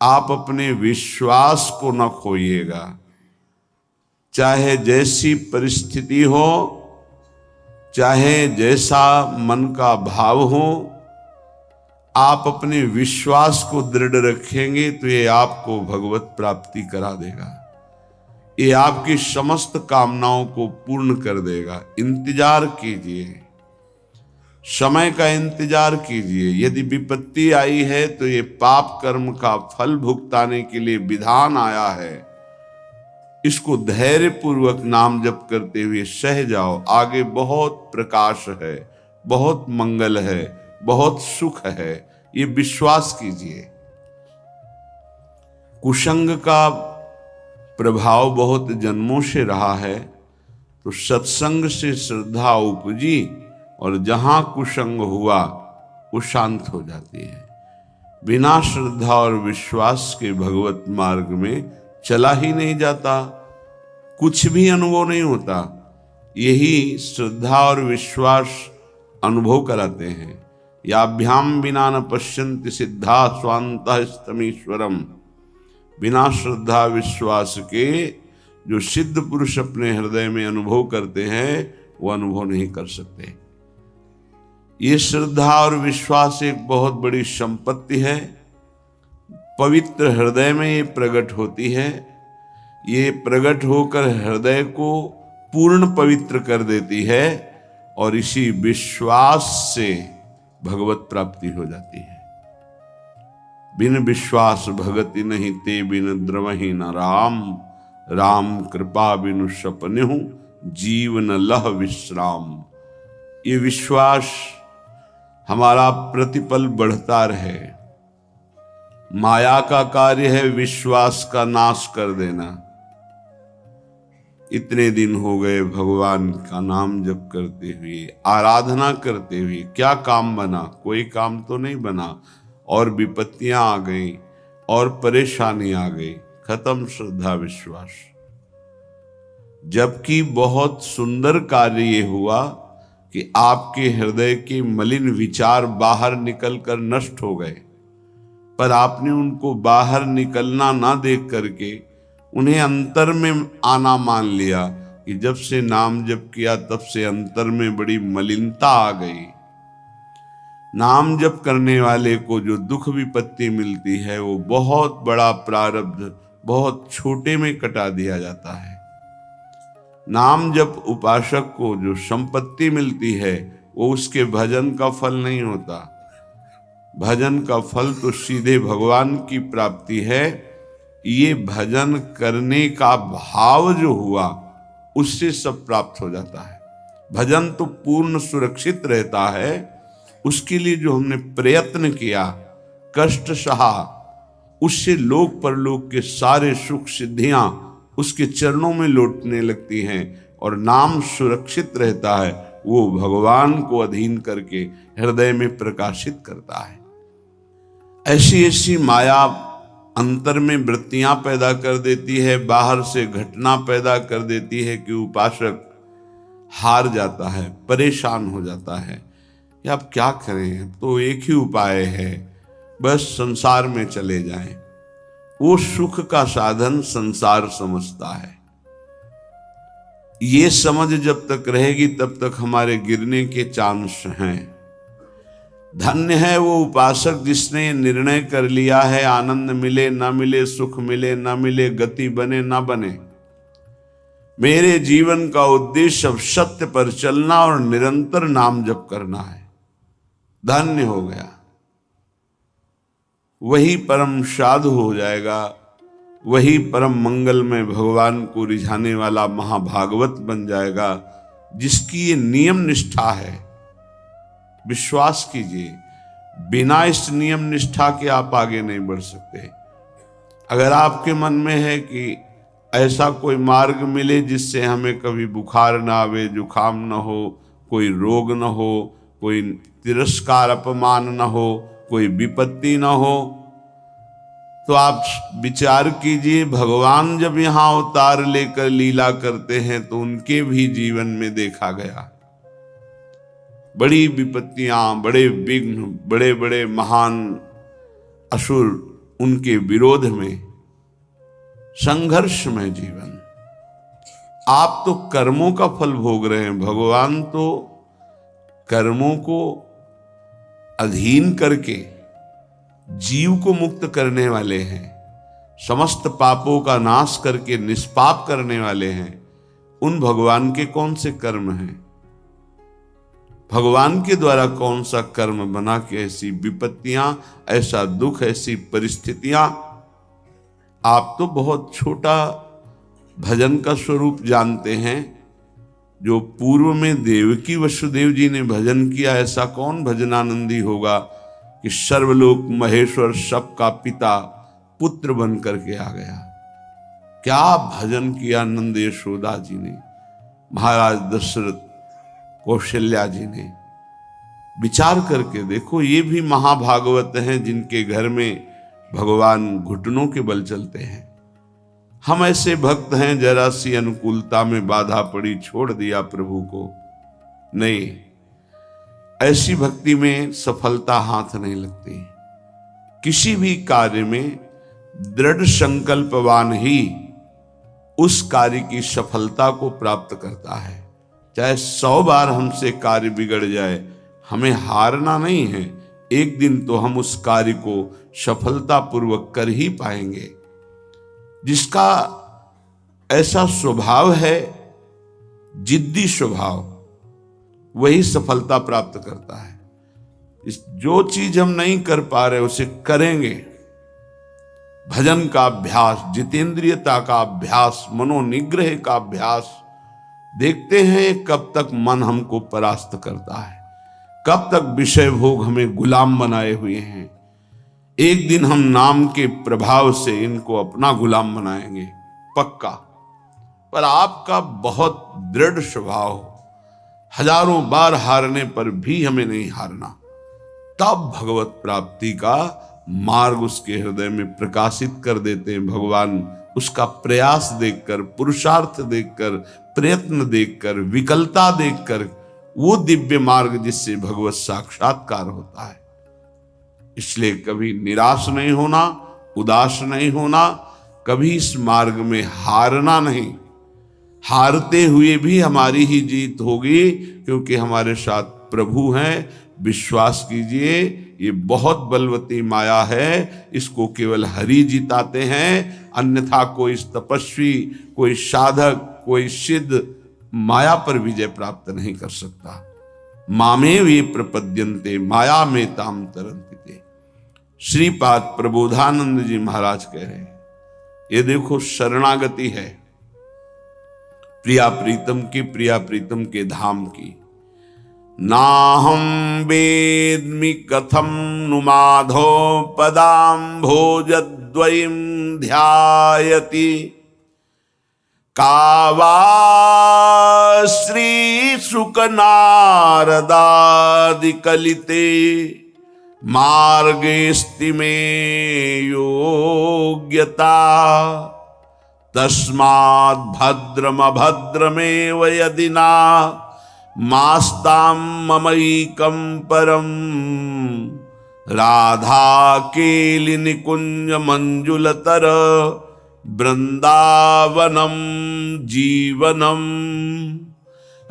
आप अपने विश्वास को न खोइएगा। चाहे जैसी परिस्थिति हो, चाहे जैसा मन का भाव हो, आप अपने विश्वास को दृढ़ रखेंगे तो ये आपको भगवत प्राप्ति करा देगा। ये आपकी समस्त कामनाओं को पूर्ण कर देगा। इंतजार कीजिए, समय का इंतजार कीजिए। यदि विपत्ति आई है तो ये पाप कर्म का फल भुगताने के लिए विधान आया है। इसको धैर्य पूर्वक नाम जप करते हुए सह जाओ। आगे बहुत प्रकाश है, बहुत मंगल है, बहुत सुख है, ये विश्वास कीजिए। कुसंग का प्रभाव बहुत जन्मों से रहा है, तो सत्संग से श्रद्धा उपजी और जहां कुसंग हुआ वो शांत हो जाती है। बिना श्रद्धा और विश्वास के भगवत मार्ग में चला ही नहीं जाता, कुछ भी अनुभव नहीं होता। यही श्रद्धा और विश्वास अनुभव कराते हैं। याभ्याम बिना न पश्यन्ति सिद्धा स्वान्तः स्तमीश्वरम। बिना श्रद्धा विश्वास के जो सिद्ध पुरुष अपने हृदय में अनुभव करते हैं वो अनुभव नहीं कर सकते। ये श्रद्धा और विश्वास एक बहुत बड़ी संपत्ति है। पवित्र हृदय में ये प्रकट होती है। ये प्रकट होकर हृदय को पूर्ण पवित्र कर देती है और इसी विश्वास से भगवत प्राप्ति हो जाती है। बिन विश्वास भगति नहीं ते बिन द्रवहि न राम। राम कृपा बिनु सपनेहु जीवन लह विश्राम। ये विश्वास हमारा प्रतिपल बढ़ता रहे। माया का कार्य है विश्वास का नाश कर देना। इतने दिन हो गए भगवान का नाम जप करते हुए, आराधना करते हुए, क्या काम बना? कोई काम तो नहीं बना। और विपत्तियां आ गई और परेशानी आ गई, खत्म श्रद्धा विश्वास। जबकि बहुत सुंदर कार्य ये हुआ कि आपके हृदय के मलिन विचार बाहर निकलकर नष्ट हो गए, पर आपने उनको बाहर निकलना ना देख करके उन्हें अंतर में आना मान लिया कि जब से नाम जप किया तब से अंतर में बड़ी मलिनता आ गई। नाम जप करने वाले को जो दुख विपत्ति मिलती है वो बहुत बड़ा प्रारब्ध बहुत छोटे में कटा दिया जाता है। नाम जप उपासक को जो संपत्ति मिलती है वो उसके भजन का फल नहीं होता। भजन का फल तो सीधे भगवान की प्राप्ति है। ये भजन करने का भाव जो हुआ उससे सब प्राप्त हो जाता है। भजन तो पूर्ण सुरक्षित रहता है। उसके लिए जो हमने प्रयत्न किया, कष्ट सहा, उससे लोक परलोक के सारे सुख सिद्धियां उसके चरणों में लौटने लगती हैं और नाम सुरक्षित रहता है। वो भगवान को अधीन करके हृदय में प्रकाशित करता है। ऐसी ऐसी माया अंतर में वृत्तियां पैदा कर देती है, बाहर से घटना पैदा कर देती है कि उपासक हार जाता है, परेशान हो जाता है कि अब क्या करें, तो एक ही उपाय है, बस संसार में चले जाएं। वो सुख का साधन संसार समझता है। ये समझ जब तक रहेगी तब तक हमारे गिरने के चांस हैं। धन्य है वो उपासक जिसने निर्णय कर लिया है, आनंद मिले ना मिले, सुख मिले ना मिले, गति बने ना बने, मेरे जीवन का उद्देश्य अब सत्य पर चलना और निरंतर नाम जप करना है। धन्य हो गया, वही परम साधु हो जाएगा, वही परम मंगल में भगवान को रिझाने वाला महाभागवत बन जाएगा, जिसकी ये नियम निष्ठा है। विश्वास कीजिए, बिना इस नियम निष्ठा के आप आगे नहीं बढ़ सकते। अगर आपके मन में है कि ऐसा कोई मार्ग मिले जिससे हमें कभी बुखार ना आवे, जुखाम ना हो, कोई रोग ना हो, कोई तिरस्कार अपमान ना हो, कोई विपत्ति ना हो, तो आप विचार कीजिए, भगवान जब यहाँ अवतार लेकर लीला करते हैं तो उनके भी जीवन में देखा गया बड़ी विपत्तियां, बड़े विघ्न, बड़े बड़े महान असुर उनके विरोध में संघर्षमय जीवन। आप तो कर्मों का फल भोग रहे हैं, भगवान तो कर्मों को अधीन करके जीव को मुक्त करने वाले हैं, समस्त पापों का नाश करके निष्पाप करने वाले हैं। उन भगवान के कौन से कर्म हैं? भगवान के द्वारा कौन सा कर्म बना कि ऐसी विपत्तियां, ऐसा दुख, ऐसी परिस्थितियां। आप तो बहुत छोटा भजन का स्वरूप जानते हैं। जो पूर्व में देवकी वसुदेव जी ने भजन किया, ऐसा कौन भजनानंदी होगा कि सर्वलोक महेश्वर सबका पिता पुत्र बन करके आ गया। क्या भजन किया नंद यशोदा जी ने, महाराज दशरथ, कौशल्या जी ने। विचार करके देखो, ये भी महाभागवत हैं जिनके घर में भगवान घुटनों के बल चलते हैं। हम ऐसे भक्त हैं, जरा सी अनुकूलता में बाधा पड़ी छोड़ दिया प्रभु को। नहीं, ऐसी भक्ति में सफलता हाथ नहीं लगती। किसी भी कार्य में दृढ़ संकल्पवान ही उस कार्य की सफलता को प्राप्त करता है। चाहे 100 बार हमसे कार्य बिगड़ जाए, हमें हारना नहीं है। एक दिन तो हम उस कार्य को सफलतापूर्वक कर ही पाएंगे। जिसका ऐसा स्वभाव है, जिद्दी स्वभाव, वही सफलता प्राप्त करता है। जो चीज हम नहीं कर पा रहे उसे करेंगे। भजन का अभ्यास, जितेंद्रियता का अभ्यास, मनोनिग्रह का अभ्यास। देखते हैं कब तक मन हमको परास्त करता है, कब तक विषय भोग हमें गुलाम बनाए हुए हैं। एक दिन हम नाम के प्रभाव से इनको अपना गुलाम बनाएंगे, पक्का। पर आपका बहुत दृढ़ स्वभाव, हजारों बार हारने पर भी हमें नहीं हारना। तब भगवत प्राप्ति का मार्ग उसके हृदय में प्रकाशित कर देते हैं भगवान। उसका प्रयास देखकर, पुरुषार्थ देखकर, प्रयत्न देखकर, विकलता देखकर, वो दिव्य मार्ग जिससे भगवत साक्षात्कार होता है। इसलिए कभी निराश नहीं होना, उदास नहीं होना, कभी इस मार्ग में हारना नहीं। हारते हुए भी हमारी ही जीत होगी, क्योंकि हमारे साथ प्रभु हैं। विश्वास कीजिए, ये बहुत बलवती माया है, इसको केवल हरि जिताते हैं। अन्यथा कोई तपस्वी, कोई साधक, कोई सिद्ध माया पर विजय प्राप्त नहीं कर सकता। मामेव ये प्रपद्यन्ते माया में ताम तरन्ति। श्रीपाद प्रबोधानंद जी महाराज कह रहे हैं, ये देखो शरणागति है प्रिया प्रीतम की, प्रिया प्रीतम के धाम की। नाहं वेद्मि कथम नु माधो पदाम्भोजद्वयीं ध्यायति। कावा श्री शुक नारदादि कलिते मार्गेस्ति में योग्यता। तस्माद् भद्रमभद्रमेव यदि ना मास्तां ममैकं परं। राधा केलि निकुंज मंजुलतर वृंदावनम जीवनम।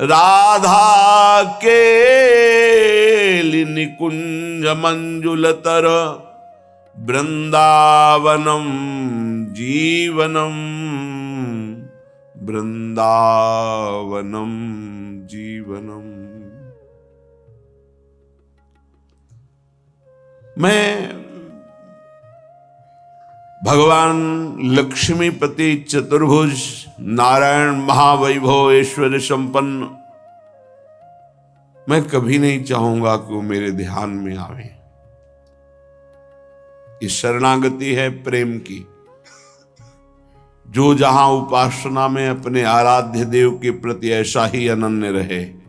राधा केलि निकुंज मंजुलतर वृंदावनम जीवनम। वृंदावनम जीवनम। मैं भगवान लक्ष्मीपति चतुर्भुज नारायण महावैभव ऐश्वर्य संपन्न, मैं कभी नहीं चाहूंगा कि वो मेरे ध्यान में आवे। ये शरणागति है प्रेम की। जो जहां उपासना में अपने आराध्य देव के प्रति ऐसा ही अनन्य रहे।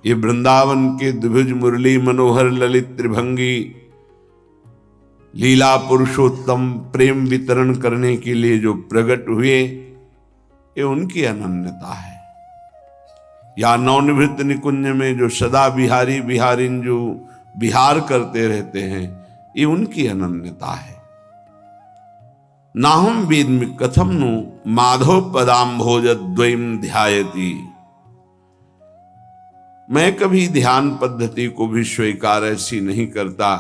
ये वृंदावन के द्विभुज मुरली मनोहर ललित त्रिभंगी लीला पुरुषोत्तम प्रेम वितरण करने के लिए जो प्रकट हुए, ये उनकी अनन्यता है। या नवनिवृत्त निकुंज में जो सदा बिहारी बिहारिन जो विहार करते रहते हैं, ये उनकी अनन्यता है। नाहम वेद्मि कथम नु माधव पदाम्भोज द्वयम ध्यायति। मैं कभी ध्यान पद्धति को भी स्वीकार ऐसी नहीं करता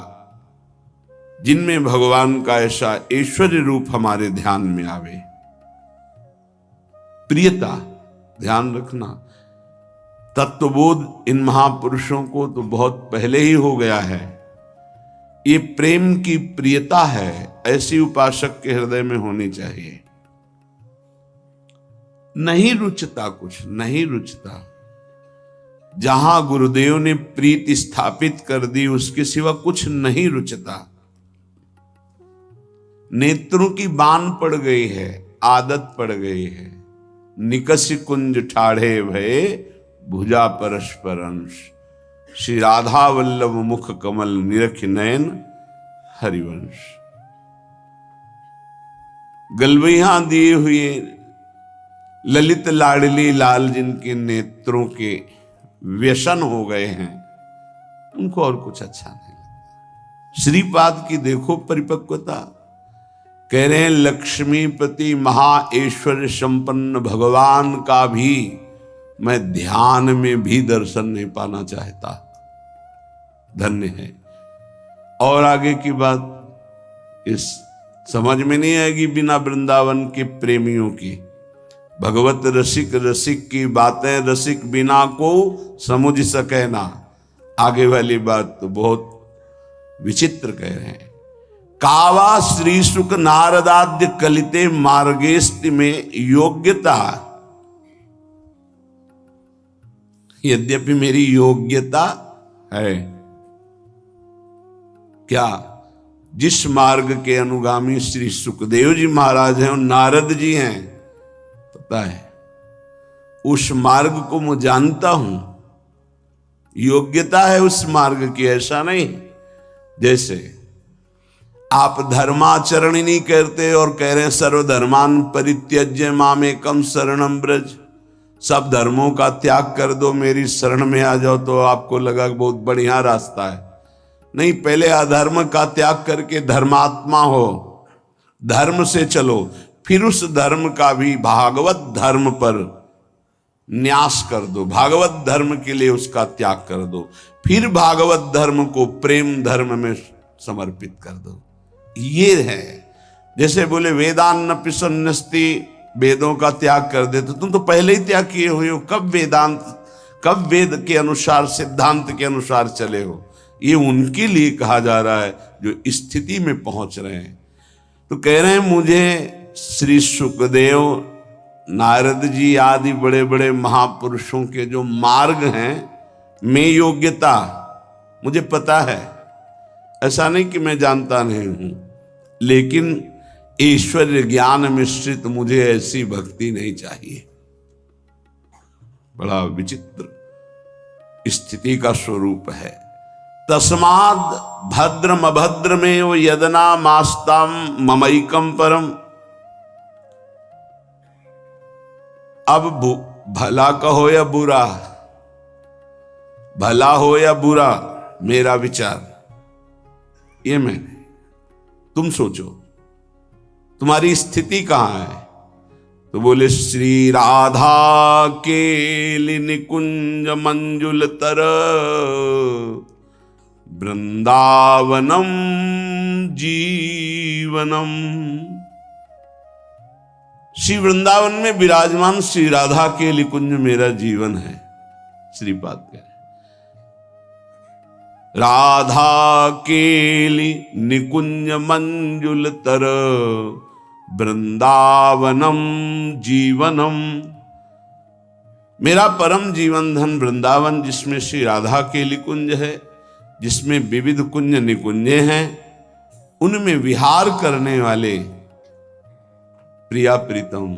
जिनमें भगवान का ऐसा ऐश्वर्य रूप हमारे ध्यान में आवे। प्रियता, ध्यान रखना, तत्वबोध इन महापुरुषों को तो बहुत पहले ही हो गया है। ये प्रेम की प्रियता है, ऐसी उपासक के हृदय में होनी चाहिए। नहीं रुचता, कुछ नहीं रुचता। जहां गुरुदेव ने प्रीति स्थापित कर दी उसके सिवा कुछ नहीं रुचता। नेत्रों की बान पड़ गई है, आदत पड़ गई है। निकसि कुंज ठाढ़े भये भुजा परस्पर अंश। श्री राधा वल्लभ मुख कमल निरख नयन हरिवंश। गलबैया दिए हुए ललित लाडली लाल जिनके नेत्रों के व्यसन हो गए हैं, उनको और कुछ अच्छा नहीं लगता। श्रीपाद की देखो परिपक्वता, कह रहे हैं लक्ष्मीपति महाऐश्वर्य संपन्न भगवान का भी मैं ध्यान में भी दर्शन नहीं पाना चाहता। धन्य है। और आगे की बात इस समझ में नहीं आएगी बिना वृंदावन के प्रेमियों की। भगवत रसिक रसिक की बातें रसिक बिना को समझ सके ना। आगे वाली बात तो बहुत विचित्र कह रहे हैं। कावा श्री सुख नारदाद्य कलिते मार्गेस्ति में योग्यता। यद्यपि मेरी योग्यता है, क्या जिस मार्ग के अनुगामी श्री सुखदेव जी महाराज हैं और नारद जी हैं, पता है उस मार्ग को मैं जानता हूं। योग्यता है उस मार्ग की, ऐसा नहीं जैसे आप धर्माचरण ही नहीं करते और कह रहे हैं सर्वधर्मान परित्यज्य मामेकम शरणम ब्रज। सब धर्मों का त्याग कर दो, मेरी शरण में आ जाओ, तो आपको लगा बहुत बढ़िया रास्ता है। नहीं, पहले अधर्म का त्याग करके धर्मात्मा हो, धर्म से चलो, फिर उस धर्म का भी भागवत धर्म पर न्यास कर दो, भागवत धर्म के लिए उसका त्याग कर दो, फिर भागवत धर्म को प्रेम धर्म में समर्पित कर दो। ये है जैसे बोले वेदान्न पिसन्नस्ति, वेदों का त्याग कर दे, तो तुम तो पहले ही त्याग किए हुए हो। कब वेदांत, कब वेद के अनुसार सिद्धांत के अनुसार चले हो। ये उनके लिए कहा जा रहा है जो स्थिति में पहुंच रहे हैं। तो कह रहे हैं मुझे श्री सुखदेव नारद जी आदि बड़े बड़े महापुरुषों के जो मार्ग हैं में योग्यता मुझे पता है। ऐसा नहीं कि मैं जानता नहीं हूं, लेकिन ऐश्वर्य ज्ञान मिश्रित मुझे ऐसी भक्ति नहीं चाहिए। बड़ा विचित्र स्थिति का स्वरूप है। तस्माद भद्रम अभद्र में वो यदना मास्ताम ममैकम परम। अब भला कहो या बुरा, भला हो या बुरा, मेरा विचार ये मैंने, तुम सोचो तुम्हारी स्थिति कहां है। तो बोले श्री राधा के निकुंज मंजुल तर वृंदावनम जीवनम। श्री वृंदावन में विराजमान श्री राधा के निकुंज मेरा जीवन है। श्रीपाद कह राधा केली निकुंज मंजुल तर वृंदावनम जीवनम। मेरा परम जीवन धन वृंदावन, जिसमें श्री राधा केली कुंज है, जिसमें विविध कुंज निकुंजे हैं, उनमें विहार करने वाले प्रिया प्रीतम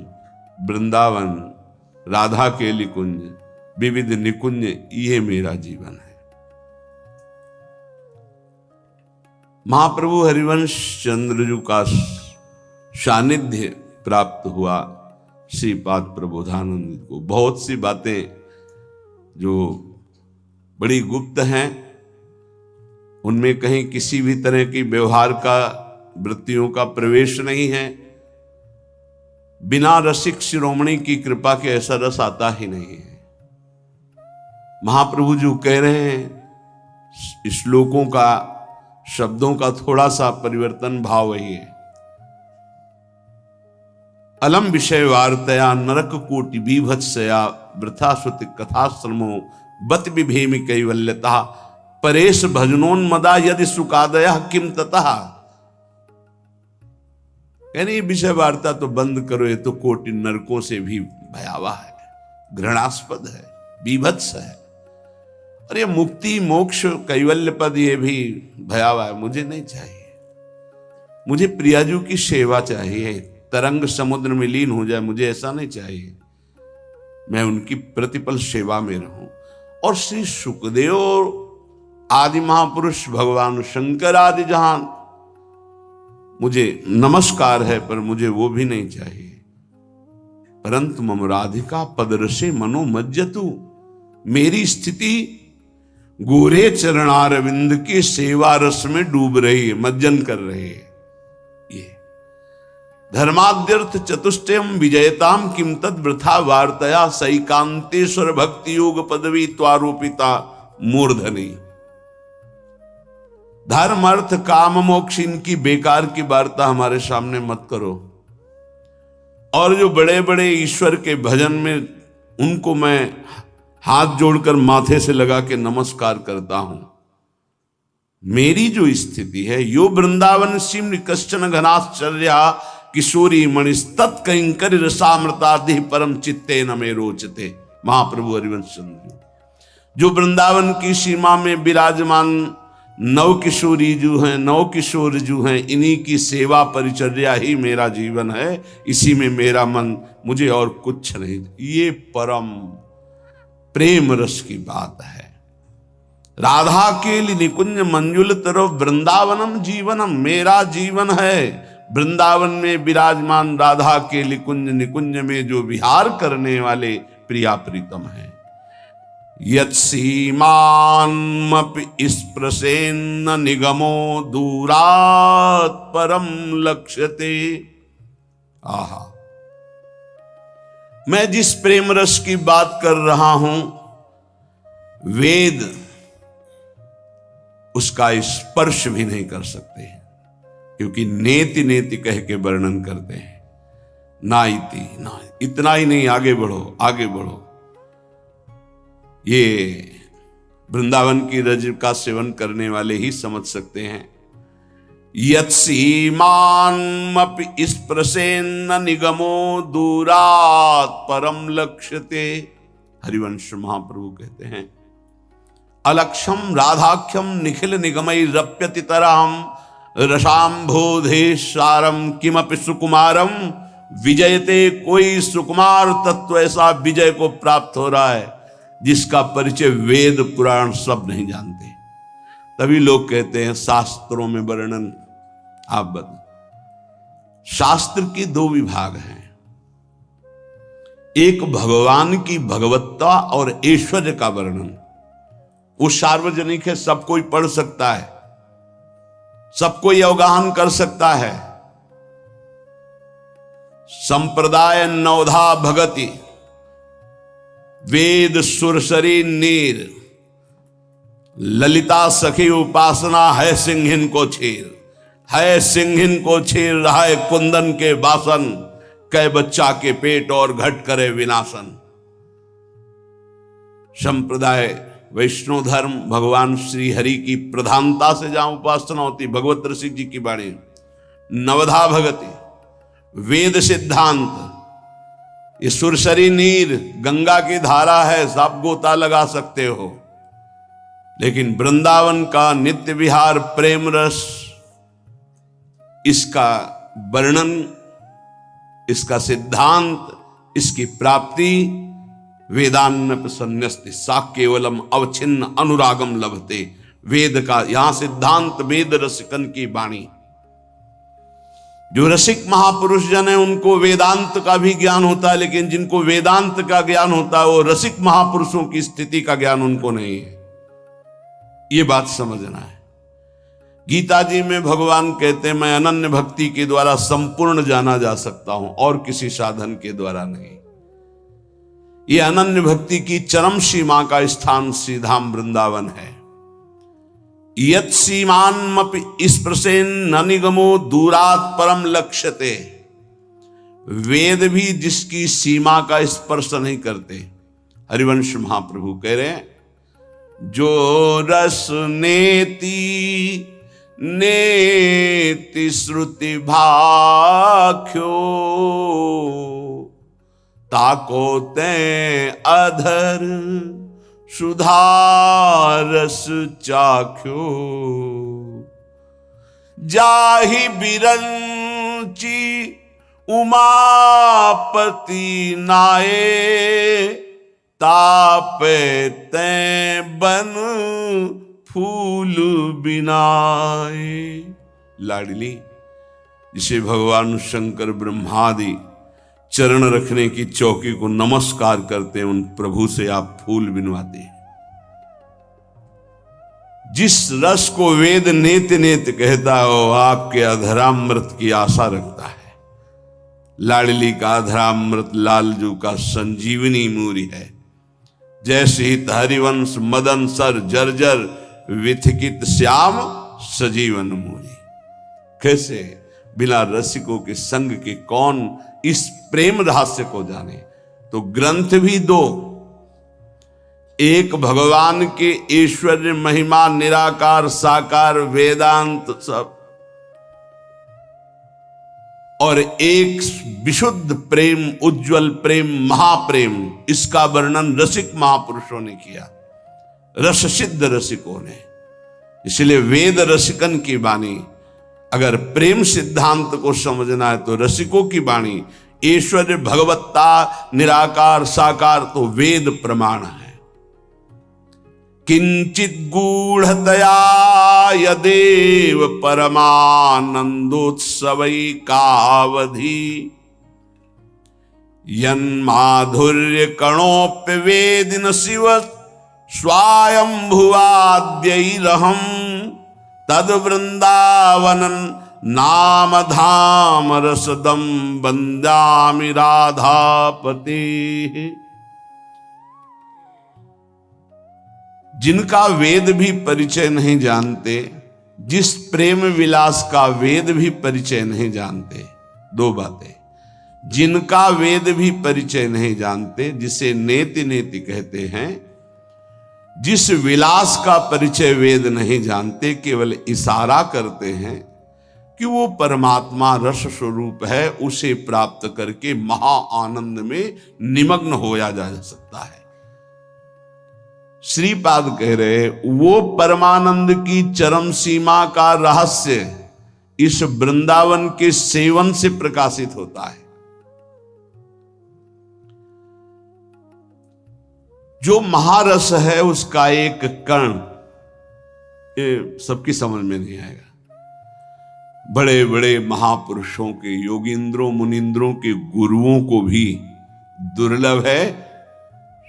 वृंदावन, राधा केली कुंज, विविध निकुंज, ये मेरा जीवन है। महाप्रभु हरिवंश चंद्रजू का सानिध्य प्राप्त हुआ श्रीपाद प्रबोधानंद को। बहुत सी बातें जो बड़ी गुप्त हैं, उनमें कहीं किसी भी तरह की व्यवहार का, वृत्तियों का प्रवेश नहीं है। बिना रसिक शिरोमणि की कृपा के ऐसा रस आता ही नहीं है। महाप्रभु जो कह रहे हैं श्लोकों का, शब्दों का थोड़ा सा परिवर्तन, भाव वही है। अलम विषय वार्तया नरक कोटि बीभत्सया वृथा श्रुति कथाश्रमो बत विभेमि कैवल्यता परेश भजनोन्मदा यदि सुकादया किम ततः। यानी विषय वार्ता तो बंद करो, ये तो कोटि नरकों से भी भयावह है, घृणास्पद है, बीभत्स है। और ये मुक्ति मोक्ष कैवल्य पद ये भी भयावह है। मुझे नहीं चाहिए, मुझे प्रियाजू की सेवा चाहिए, तरंग समुद्र में लीन हो जाए, मुझे ऐसा नहीं चाहिए। मैं उनकी प्रतिपल सेवा में रहूं। और श्री सुखदेव आदि महापुरुष, भगवान शंकर आदि जहां मुझे नमस्कार है, पर मुझे वो भी नहीं चाहिए। परंतु मम राधिका पदरसे मनो मज्जतु, मेरी स्थिति गोरे चरणारविंद की सेवा रस में डूब रही है, मज्जन कर रही है। ये धर्माद्यर्थ चतुष्टयम विजयताम किम तद वृथा वार्तया सैकांतेश्वर भक्ति योग पदवी त्वारोपिता मूर्धनी। धर्म अर्थ काम मोक्ष इनकी बेकार की वार्ता हमारे सामने मत करो। और जो बड़े बड़े ईश्वर के भजन में, उनको मैं हाथ जोड़कर माथे से लगा के नमस्कार करता हूं। मेरी जो स्थिति है, यो वृंदावन सिम कश्चन घनाश्चर्या किशोरी मणिस्तत् कैंकर रसामृतादि परम चित्ते न मे रोचते। महाप्रभु हरिवंश चंद्र जो वृंदावन की सीमा में विराजमान नव किशोरी जो हैं, नव किशोर जो हैं, इन्हीं की सेवा परिचर्या ही मेरा जीवन है, इसी में मेरा मन, मुझे और कुछ नहीं। ये परम प्रेम रस की बात है। राधा के लिए निकुंज मंजुल तरफ वृंदावनम जीवनम, मेरा जीवन है वृंदावन में विराजमान राधा के निकुंज, निकुंज में जो विहार करने वाले प्रिया प्रीतम है। यत्सीमान्मपि स्पृशेन्न निगमो दूरात् परम लक्ष्यते। आहा, मैं जिस प्रेम रस की बात कर रहा हूं, वेद उसका स्पर्श भी नहीं कर सकते हैं, क्योंकि नेति नेति कह के वर्णन करते हैं। ना इति, ना इतना ही नहीं, आगे बढ़ो, आगे बढ़ो। ये वृंदावन की रज का सेवन करने वाले ही समझ सकते हैं। यत्सीमान्मपि स्पृशेन्न निगमो दूरात् परम लक्ष्यते। हरिवंश महाप्रभु कहते हैं, अलक्षम राधाख्यम निखिल निगमैरप्यति तरहम रसाम्भोधेशारम किमपि सुकुमारम विजयते। कोई सुकुमार तत्व ऐसा विजय को प्राप्त हो रहा है जिसका परिचय वेद पुराण सब नहीं जानते। तभी लोग कहते हैं शास्त्रों में वर्णन। आप बता, शास्त्र के दो विभाग हैं, एक भगवान की भगवत्ता और ऐश्वर्य का वर्णन। वो सार्वजनिक है, सब कोई पढ़ सकता है, सब कोई अवगाहन कर सकता है। संप्रदाय नवधा भगति वेद सुरसरी नीर, ललिता सखी उपासना है सिंहिन को छीर। है सिंहिन को छीर रहा है कुंदन के बासन, कै बच्चा के पेट और घट करे विनाशन। संप्रदाय वैष्णव धर्म, भगवान श्री हरि की प्रधानता से जहां उपासना होती, भगवत रसिक जी की वाणी। नवधा भगति वेद सिद्धांत, ये सुरसरी नीर गंगा की धारा है, सब गोता लगा सकते हो। लेकिन वृंदावन का नित्य विहार प्रेम रस, इसका वर्णन, इसका सिद्धांत, इसकी प्राप्ति वेदान्न संन्यस्ति सा केवलम अवच्छिन्न अनुरागम लभते। वेद का यहां सिद्धांत, वेद रसिकन की वाणी। जो रसिक महापुरुष जन है उनको वेदांत का भी ज्ञान होता है, लेकिन जिनको वेदांत का ज्ञान होता है वो रसिक महापुरुषों की स्थिति का ज्ञान उनको नहीं है। ये बात समझना है। गीता जी में भगवान कहते हैं मैं अनन्य भक्ति के द्वारा संपूर्ण जाना जा सकता हूं और किसी साधन के द्वारा नहीं। ये अनन्य भक्ति की चरम सीमा का स्थान श्री धाम वृंदावन है। यत् सीमान्मपि स्पृशेन न निगमो दूरात् परम लक्ष्यते। वेद भी जिसकी सीमा का स्पर्श नहीं करते। हरिवंश महाप्रभु कह रहे हैं जो रस नेति नेति श्रुति भाख्यो ताको ते अधर सुधारस चाख्यो जाहि बिरंची उमापति नाये तापे ते बन फूल बिनाए। लाडली जिसे भगवान शंकर ब्रह्मादि चरण रखने की चौकी को नमस्कार करते हैं, उन प्रभु से आप फूल बिनवाते हैं। जिस रस को वेद नेत नेत कहता हो आपके अधरामृत की आशा रखता है। लाडली का अधरामृत लालजू का संजीवनी मूरी है। जैसे हित हरिवंश मदन सर जर्जर विथिकित श्याम सजीवन मूरी। कैसे बिना रसिकों के संग के कौन इस प्रेम रहस्य को जाने। तो ग्रंथ भी दो, एक भगवान के ऐश्वर्य महिमा निराकार साकार वेदांत सब, और एक विशुद्ध प्रेम उज्जवल प्रेम महाप्रेम। इसका वर्णन रसिक महापुरुषों ने किया, रस सिद्ध रसिकों ने। इसलिए वेद रसिकन की वाणी। अगर प्रेम सिद्धांत को समझना है तो रसिकों की वाणी। ऐश्वर्य भगवत्ता निराकार साकार तो वेद प्रमाण है। किंचित गूढ़तया यदेव परमानंदोत्सवई कावधि यन्माधुर्य कणोप्य वेदिन शिव स्वायंभुवाद्यैरहं तद वृंदावनन नाम धाम रसदम वंदामि राधापते। जिनका वेद भी परिचय नहीं जानते, जिस प्रेम विलास का वेद भी परिचय नहीं जानते। दो बातें, जिनका वेद भी परिचय नहीं जानते, जिसे नेति नेति कहते हैं, जिस विलास का परिचय वेद नहीं जानते, केवल इशारा करते हैं कि वो परमात्मा रस स्वरूप है, उसे प्राप्त करके महा आनंद में निमग्न होया जा सकता है। श्रीपाद कह रहे वो परमानंद की चरम सीमा का रहस्य इस वृंदावन के सेवन से प्रकाशित होता है। जो महारस है उसका एक कण, ये सबकी समझ में नहीं आएगा। बड़े बड़े महापुरुषों के योगींद्रों मुनिंद्रों के गुरुओं को भी दुर्लभ है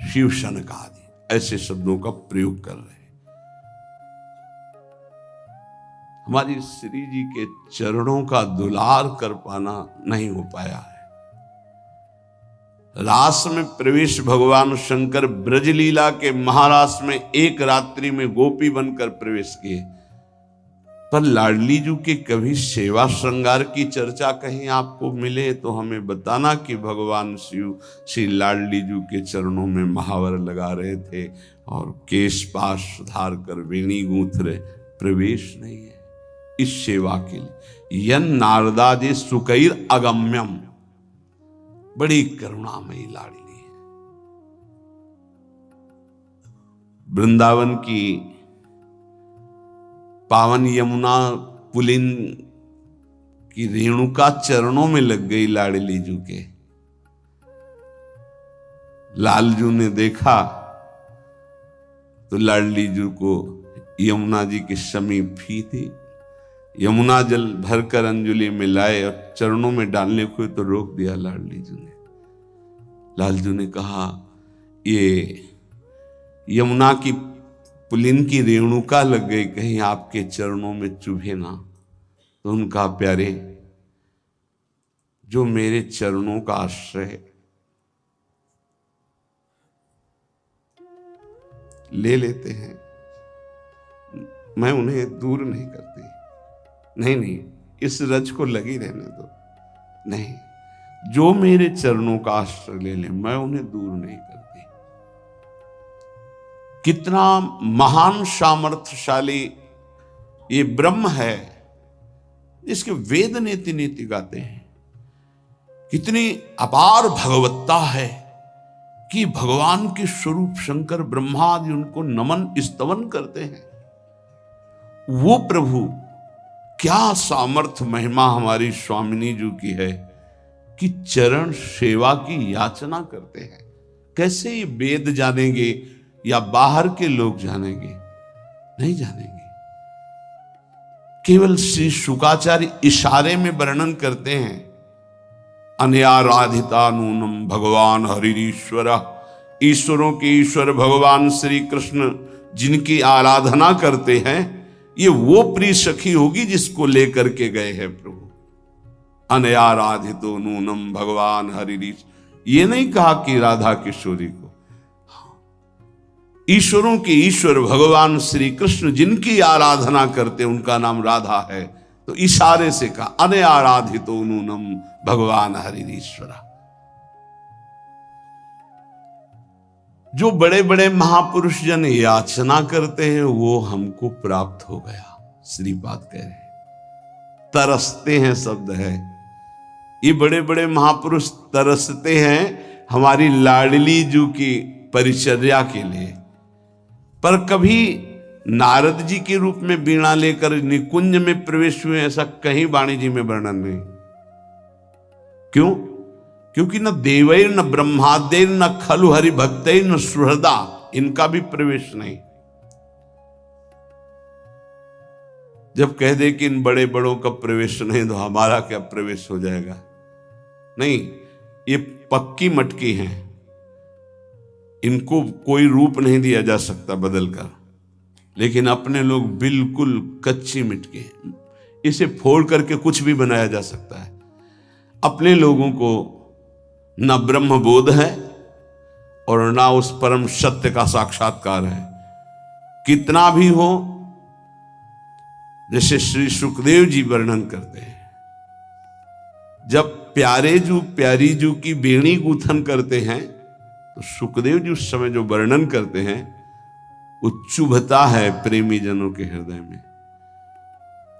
शिव शनकादि ऐसे शब्दों का प्रयोग कर रहे हैं। हमारी श्री जी के चरणों का दुलार कर पाना नहीं हो पाया है। रास में प्रवेश भगवान शंकर ब्रजलीला के महारास में एक रात्रि में गोपी बनकर प्रवेश किए, पर लाडली जी के कभी सेवा श्रृंगार की चर्चा कहीं आपको मिले तो हमें बताना कि भगवान शिव श्री लाडली जी के चरणों में महावर लगा रहे थे और केश पाश सुधार कर वेणी गूंथ रहे। प्रवेश नहीं है इस सेवा के लिए। यन नारदादि सुकैर अगम्यम, बड़ी करुणामयी लाडली है। वृंदावन की पावन यमुना पुलिन की रेणुका चरणों में लग गई लाडली जू के। लालजू ने देखा तो लाडली जू को यमुना जी के समीप ही थी। यमुना जल भरकर अंजुली में लाए और चरणों में डालने को तो रोक दिया लाडली जू ने। लालजू ने कहा ये यमुना की पुलिन की रेणुका लग गई, कहीं आपके चरणों में चुभे ना। तो उनका प्यारे, जो मेरे चरणों का आश्रय ले लेते हैं, मैं उन्हें दूर नहीं करती। नहीं नहीं, इस रज को लगी रहने दो। नहीं, जो मेरे चरणों का आश्रय ले ले, मैं उन्हें दूर नहीं करती। कितना महान सामर्थ्यशाली ये ब्रह्म है, जिसके वेद नीति नीति गाते हैं। कितनी अपार भगवत्ता है कि भगवान के स्वरूप शंकर ब्रह्मा आदि उनको नमन स्तवन करते हैं। वो प्रभु, क्या सामर्थ्य महिमा हमारी स्वामिनी जी की है कि चरण सेवा की याचना करते हैं। कैसे ये वेद जानेंगे या बाहर के लोग जानेंगे? नहीं जानेंगे। केवल श्री शुकाचार्य इशारे में वर्णन करते हैं, अनयाराधिता नूनम भगवान हरिश्वर। ईश्वरों के ईश्वर भगवान श्री कृष्ण जिनकी आराधना करते हैं, ये वो प्रिय सखी होगी जिसको लेकर के गए हैं प्रभु। अनयाराधितो नूनम भगवान हरिश, ये नहीं कहा कि राधा किशोरी को। ईश्वरों के ईश्वर भगवान श्री कृष्ण जिनकी आराधना करते उनका नाम राधा है, तो इशारे से कहा अनयाराधितो नूनम भगवान हरिश्वरा। जो बड़े बड़े महापुरुष जन याचना करते हैं वो हमको प्राप्त हो गया। श्रीपाद कह रहे हैं, तरसते हैं शब्द है। ये बड़े बड़े महापुरुष तरसते हैं हमारी लाडली जू की परिचर्या के लिए, पर कभी नारद जी के रूप में बीणा लेकर निकुंज में प्रवेश हुए ऐसा कहीं वाणी जी में वर्णन नहीं। क्यों? क्योंकि न देवैर न ब्रह्मादेर न खलु हरि भक्तैर न सुहृदा, इनका भी प्रवेश नहीं। जब कह दे कि इन बड़े बड़ों का प्रवेश नहीं तो हमारा क्या प्रवेश हो जाएगा? नहीं, ये पक्की मटकी हैं, इनको कोई रूप नहीं दिया जा सकता बदलकर। लेकिन अपने लोग बिल्कुल कच्ची मिटके, इसे फोड़ करके कुछ भी बनाया जा सकता है। अपने लोगों को न ब्रह्म बोध है और ना उस परम सत्य का साक्षात्कार है। कितना भी हो, जैसे श्री सुखदेव जी वर्णन करते हैं, जब प्यारे जू प्यारी जू की बेणी गूथन करते हैं तो सुखदेव जी उस समय जो वर्णन करते हैं वो चुभता है प्रेमी जनों के हृदय में।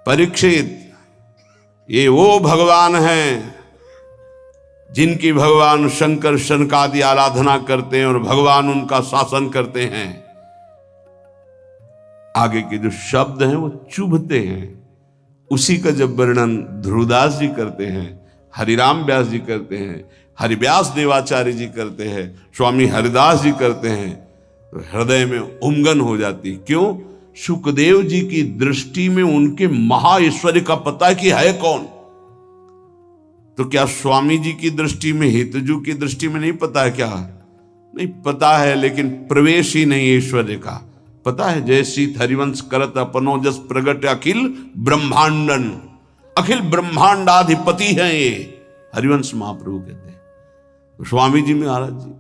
परीक्षित, ये वो भगवान हैं जिनकी भगवान शंकर शनकादि आराधना करते हैं और भगवान उनका शासन करते हैं। आगे के जो शब्द हैं वो चुभते हैं। उसी का जब वर्णन ध्रुवदास जी करते हैं, हरिराम व्यास जी करते हैं, हरिव्यास देवाचार्य जी करते हैं, स्वामी हरिदास जी करते हैं, तो हृदय में उमगन हो जाती। क्यों? सुखदेव जी की दृष्टि में उनके महाईश्वर्य का पता है कि है कौन। तो क्या स्वामी जी की दृष्टि में, हितजू की दृष्टि में नहीं पता है? क्या नहीं पता है, लेकिन प्रवेश ही नहीं ऐश्वर्य का। पता है, जय सीत हरिवंश करत अपनो जस प्रगट अखिल ब्रह्मांडन, अखिल ब्रह्मांडाधिपति हैं ये, हरिवंश महाप्रभु कहते हैं। तो स्वामी जी महाराज जी,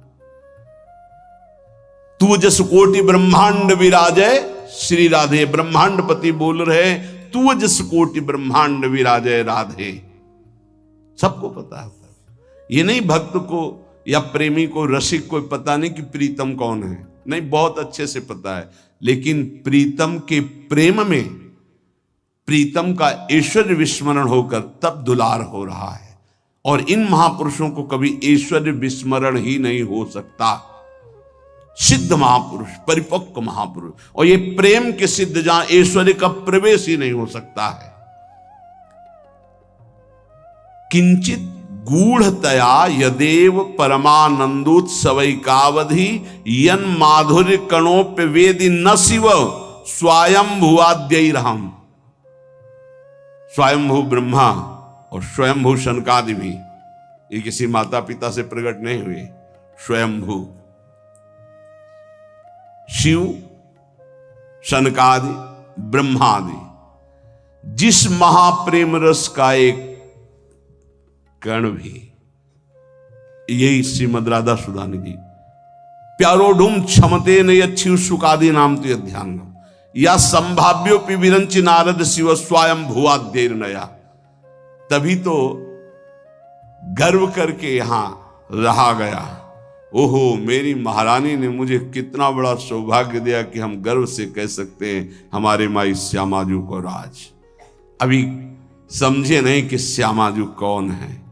तू जस कोटि ब्रह्मांड विराजय, श्री राधे ब्रह्मांडपति बोल रहे, तू जस कोटि ब्रह्मांड विराजय राधे। सबको पता है। ये नहीं भक्त को या प्रेमी को, रसिक को पता नहीं कि प्रीतम कौन है, नहीं, बहुत अच्छे से पता है। लेकिन प्रीतम के प्रेम में प्रीतम का ऐश्वर्य विस्मरण होकर तब दुलार हो रहा है। और इन महापुरुषों को कभी ऐश्वर्य विस्मरण ही नहीं हो सकता। सिद्ध महापुरुष, परिपक्व महापुरुष, और ये प्रेम के सिद्ध जहां ऐश्वर्य का प्रवेश ही नहीं हो सकता है। किंचित गूढ़तया यदेव परमानंदोत्सवैकावधि यन माधुर्य कणोप्य वेदि न शिव स्वयंभुवाद्यैरहम्। स्वयंभू ब्रह्मा और स्वयंभू शनकादि भी ये किसी माता पिता से प्रकट नहीं हुए। स्वयंभू शिव शनकादि ब्रह्मादि जिस महाप्रेम रस का एक कण भी, यही श्रीमद राधा सुदानी जी प्यारोडुम क्षमते न यच्छिव सुकादि नाम तो ध्यान या संभाव्योपि विरंच नारद शिव स्वयं भुवाद्यैर नया। तभी तो गर्व करके यहां रहा गया। ओहो, मेरी महारानी ने मुझे कितना बड़ा सौभाग्य दिया कि हम गर्व से कह सकते हैं हमारे माई श्यामाजू को राज। अभी समझे नहीं कि श्यामाजू कौन है।